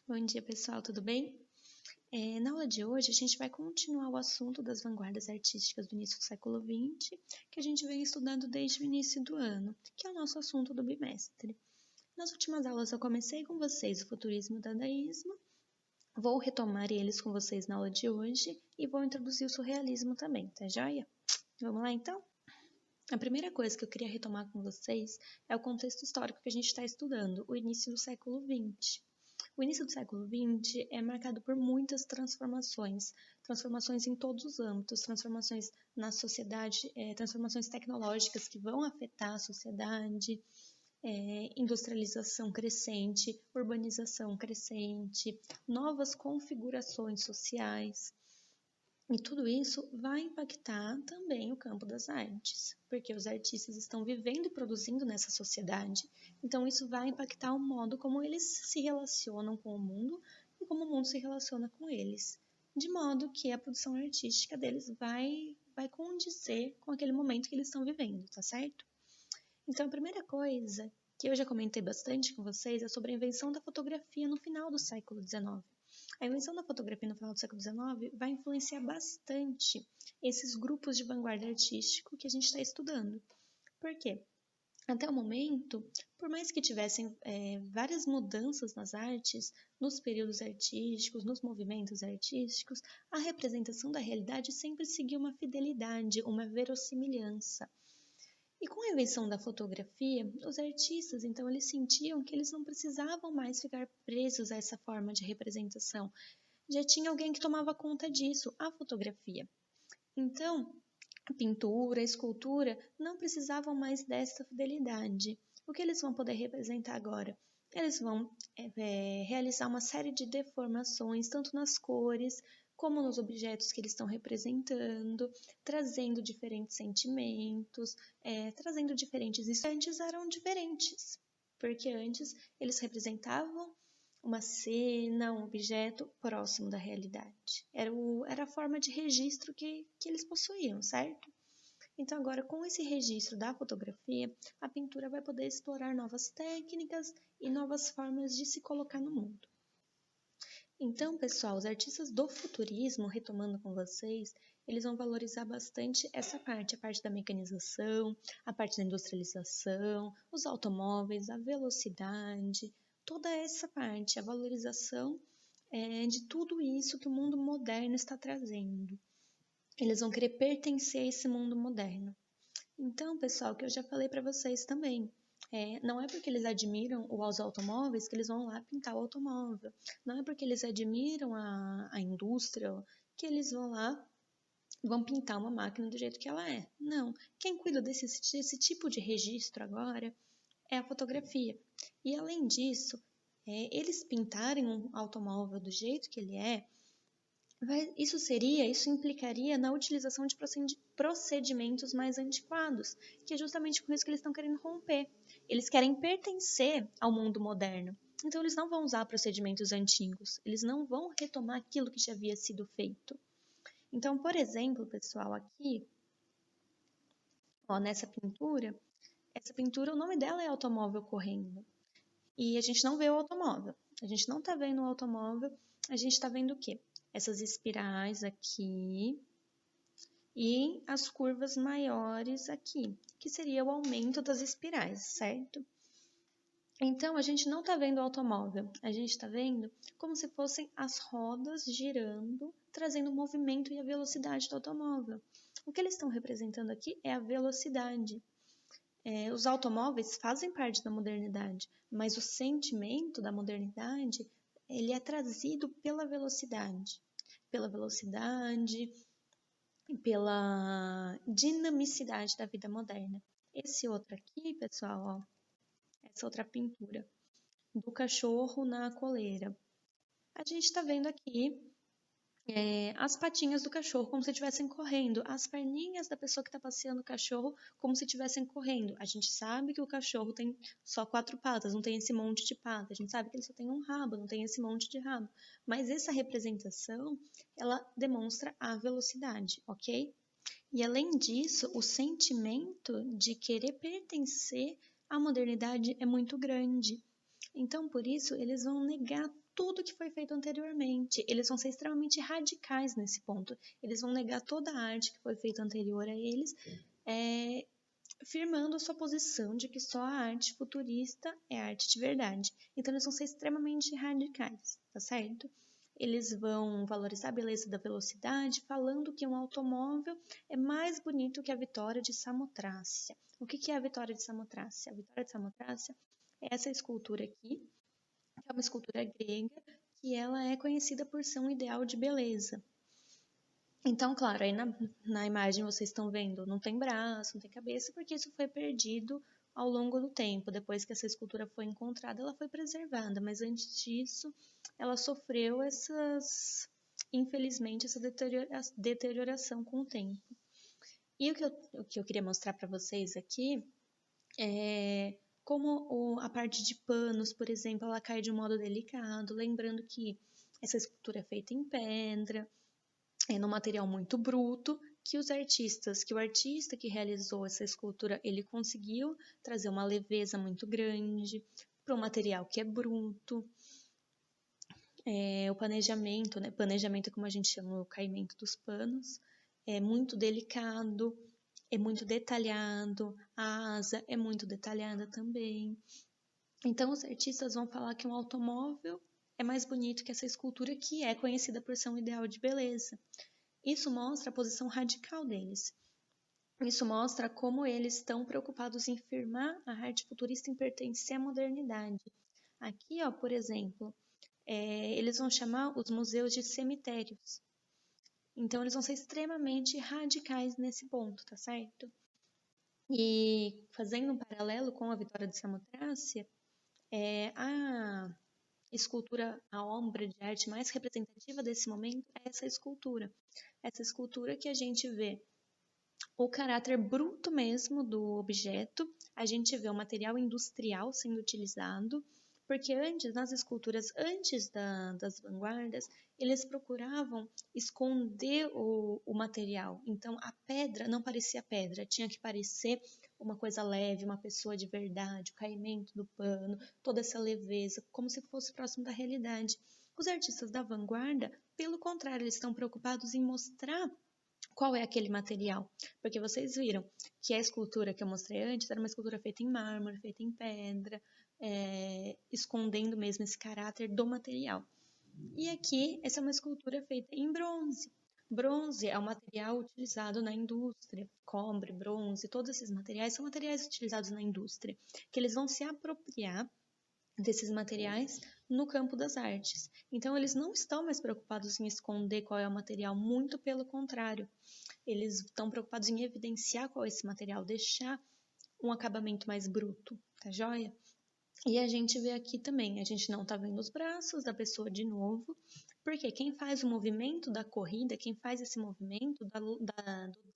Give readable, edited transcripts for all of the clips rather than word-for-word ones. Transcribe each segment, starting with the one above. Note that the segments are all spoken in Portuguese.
Bom dia, pessoal, tudo bem? Na aula de hoje, a gente vai continuar o assunto das vanguardas artísticas do início do século XX, que a gente vem estudando desde o início do ano, que é o nosso assunto do bimestre. Nas últimas aulas, eu comecei com vocês o futurismo e o dadaísmo, vou retomar eles com vocês na aula de hoje e vou introduzir o surrealismo também, tá joia? Vamos lá, então? A primeira coisa que eu queria retomar com vocês é o contexto histórico que a gente está estudando, o início do século XX. O início do século XX é marcado por muitas transformações em todos os âmbitos, transformações na sociedade, transformações tecnológicas que vão afetar a sociedade, industrialização crescente, urbanização crescente, novas configurações sociais. E tudo isso vai impactar também o campo das artes, porque os artistas estão vivendo e produzindo nessa sociedade, então isso vai impactar o modo como eles se relacionam com o mundo e como o mundo se relaciona com eles, de modo que a produção artística deles vai condizer com aquele momento que eles estão vivendo, tá certo? Então a primeira coisa que eu já comentei bastante com vocês é sobre a invenção da fotografia no final do século XIX. A invenção da fotografia no final do século XIX vai influenciar bastante esses grupos de vanguarda artístico que a gente está estudando. Por quê? Até o momento, por mais que tivessem várias mudanças nas artes, nos períodos artísticos, nos movimentos artísticos, a representação da realidade sempre seguiu uma fidelidade, uma verossimilhança. E com a invenção da fotografia, os artistas, então, eles sentiam que eles não precisavam mais ficar presos a essa forma de representação. Já tinha alguém que tomava conta disso, a fotografia. Então, a pintura, a escultura não precisavam mais dessa fidelidade. O que eles vão poder representar agora? Eles vão realizar uma série de deformações, tanto nas cores como nos objetos que eles estão representando, trazendo diferentes sentimentos, trazendo diferentes... Antes eram diferentes, porque antes eles representavam uma cena, um objeto próximo da realidade. Era a forma de registro que eles possuíam, certo? Então, agora, com esse registro da fotografia, a pintura vai poder explorar novas técnicas e novas formas de se colocar no mundo. Então, pessoal, os artistas do futurismo, retomando com vocês, eles vão valorizar bastante essa parte, a parte da mecanização, a parte da industrialização, os automóveis, a velocidade, toda essa parte, a valorização de tudo isso que o mundo moderno está trazendo. Eles vão querer pertencer a esse mundo moderno. Então, pessoal, que eu já falei para vocês também, não é porque eles admiram os automóveis que eles vão lá pintar o automóvel. Não é porque eles admiram a indústria que eles vão pintar uma máquina do jeito que ela é. Não. Quem cuida desse tipo de registro agora é a fotografia. E além disso, eles pintarem um automóvel do jeito que ele é, isso implicaria na utilização de procedimentos mais antiquados, que é justamente com isso que eles estão querendo romper. Eles querem pertencer ao mundo moderno, então eles não vão usar procedimentos antigos, eles não vão retomar aquilo que já havia sido feito. Então, por exemplo, pessoal, aqui, nessa pintura, essa pintura, o nome dela é Automóvel Correndo, e a gente não vê o automóvel, a gente não está vendo o automóvel, a gente está vendo o quê? Essas espirais aqui e as curvas maiores aqui, que seria o aumento das espirais, certo? Então, a gente não está vendo o automóvel, a gente está vendo como se fossem as rodas girando, trazendo o movimento e a velocidade do automóvel. O que eles estão representando aqui é a velocidade. Os automóveis fazem parte da modernidade, mas o sentimento da modernidade ele é trazido pela velocidade e pela dinamicidade da vida moderna. Esse outro aqui, pessoal, essa outra pintura do cachorro na coleira. A gente está vendo aqui as patinhas do cachorro como se estivessem correndo, as perninhas da pessoa que está passeando o cachorro como se estivessem correndo. A gente sabe que o cachorro tem só 4 patas, não tem esse monte de pata. A gente sabe que ele só tem um rabo, não tem esse monte de rabo. Mas essa representação, ela demonstra a velocidade, ok? E além disso, o sentimento de querer pertencer à modernidade é muito grande. Então, por isso, eles vão negar tudo que foi feito anteriormente. Eles vão ser extremamente radicais nesse ponto. Eles vão negar toda a arte que foi feita anterior a eles, firmando a sua posição de que só a arte futurista é arte de verdade. Então, eles vão ser extremamente radicais, tá certo? Eles vão valorizar a beleza da velocidade, falando que um automóvel é mais bonito que a Vitória de Samotrácia. O que é a Vitória de Samotrácia? A Vitória de Samotrácia é essa escultura aqui, que é uma escultura grega, que ela é conhecida por ser um ideal de beleza. Então, claro, aí na imagem vocês estão vendo, não tem braço, não tem cabeça, porque isso foi perdido ao longo do tempo. Depois que essa escultura foi encontrada, ela foi preservada, mas antes disso, ela sofreu infelizmente, essa deterioração com o tempo. E o que eu queria mostrar para vocês aqui é como a parte de panos, por exemplo, ela cai de um modo delicado, lembrando que essa escultura é feita em pedra, num material muito bruto, que o artista que realizou essa escultura, ele conseguiu trazer uma leveza muito grande para um material que é bruto. O planejamento, né? Planejamento, como a gente chama o caimento dos panos, é muito delicado, é muito detalhado, a asa é muito detalhada também. Então, os artistas vão falar que um automóvel é mais bonito que essa escultura, que é conhecida por ser um ideal de beleza. Isso mostra a posição radical deles. Isso mostra como eles estão preocupados em firmar a arte futurista em pertencer à modernidade. Aqui, ó, por exemplo, eles vão chamar os museus de cemitérios. Então, eles vão ser extremamente radicais nesse ponto, tá certo? E fazendo um paralelo com a Vitória de Samotrácia, a escultura, a obra de arte mais representativa desse momento é essa escultura. Essa escultura que a gente vê o caráter bruto mesmo do objeto, a gente vê o material industrial sendo utilizado, porque antes, nas esculturas antes das vanguardas, eles procuravam esconder o material. Então, a pedra não parecia pedra, tinha que parecer uma coisa leve, uma pessoa de verdade, o caimento do pano, toda essa leveza, como se fosse próximo da realidade. Os artistas da vanguarda, pelo contrário, eles estão preocupados em mostrar qual é aquele material. Porque vocês viram que a escultura que eu mostrei antes era uma escultura feita em mármore, feita em pedra, escondendo mesmo esse caráter do material. E aqui, essa é uma escultura feita em bronze. Bronze é um material utilizado na indústria. Cobre, bronze, todos esses materiais são materiais utilizados na indústria, que eles vão se apropriar desses materiais no campo das artes. Então, eles não estão mais preocupados em esconder qual é o material, muito pelo contrário. Eles estão preocupados em evidenciar qual é esse material, deixar um acabamento mais bruto, tá joia? E a gente vê aqui também, a gente não tá vendo os braços da pessoa de novo, porque quem faz o movimento da corrida, quem faz esse movimento do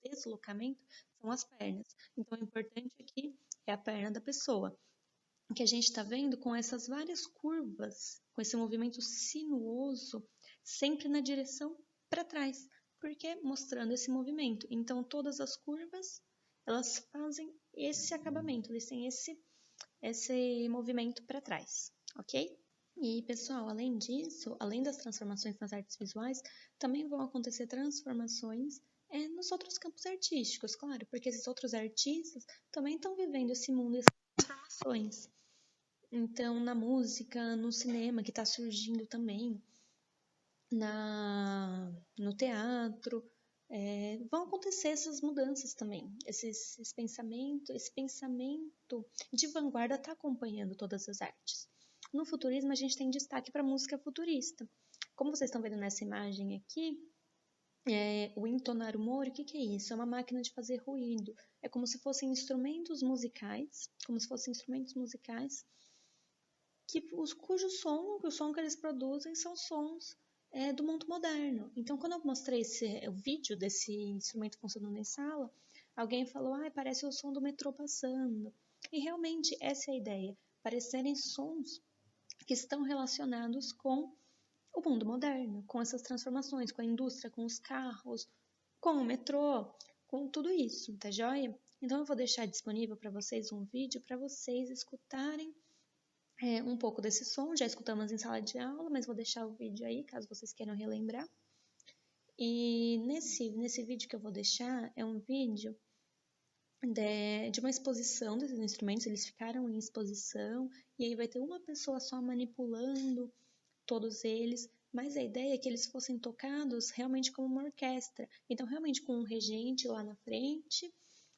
deslocamento são as pernas. Então, o importante aqui é a perna da pessoa, que a gente está vendo com essas várias curvas, com esse movimento sinuoso, sempre na direção para trás, porque mostrando esse movimento. Então, todas as curvas, elas fazem esse acabamento, eles têm esse movimento para trás, ok? E, pessoal, além disso, além das transformações nas artes visuais, também vão acontecer transformações nos outros campos artísticos, claro, porque esses outros artistas também estão vivendo esse mundo, essas transformações. Então, na música, no cinema, que está surgindo também, no teatro, vão acontecer essas mudanças também. Esse pensamento de vanguarda está acompanhando todas as artes. No futurismo, a gente tem destaque para a música futurista. Como vocês estão vendo nessa imagem aqui, o entonar humor, o que é isso? É uma máquina de fazer ruído. É como se fossem instrumentos musicais, cujo som que eles produzem são sons do mundo moderno. Então, quando eu mostrei o vídeo desse instrumento funcionando em sala, alguém falou, parece o som do metrô passando. E realmente essa é a ideia, parecerem sons que estão relacionados com o mundo moderno, com essas transformações, com a indústria, com os carros, com o metrô, com tudo isso, tá joia? Então eu vou deixar disponível para vocês um vídeo para vocês escutarem um pouco desse som, já escutamos em sala de aula, mas vou deixar o vídeo aí, caso vocês queiram relembrar. E nesse vídeo que eu vou deixar, é um vídeo de uma exposição desses instrumentos, eles ficaram em exposição, e aí vai ter uma pessoa só manipulando todos eles, mas a ideia é que eles fossem tocados realmente como uma orquestra, então realmente com um regente lá na frente,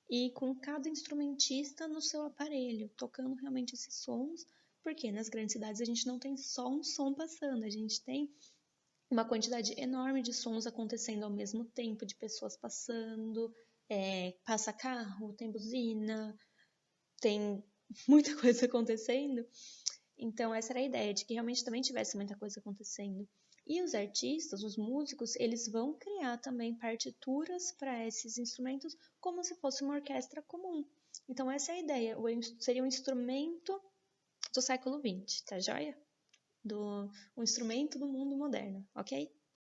e com cada instrumentista no seu aparelho, tocando realmente esses sons, porque nas grandes cidades a gente não tem só um som passando, a gente tem uma quantidade enorme de sons acontecendo ao mesmo tempo, de pessoas passando, passa carro, tem buzina, tem muita coisa acontecendo. Então essa era a ideia, de que realmente também tivesse muita coisa acontecendo. E os artistas, os músicos, eles vão criar também partituras para esses instrumentos como se fosse uma orquestra comum. Então essa é a ideia, seria um instrumento do século XX, tá joia? Um instrumento do mundo moderno, ok?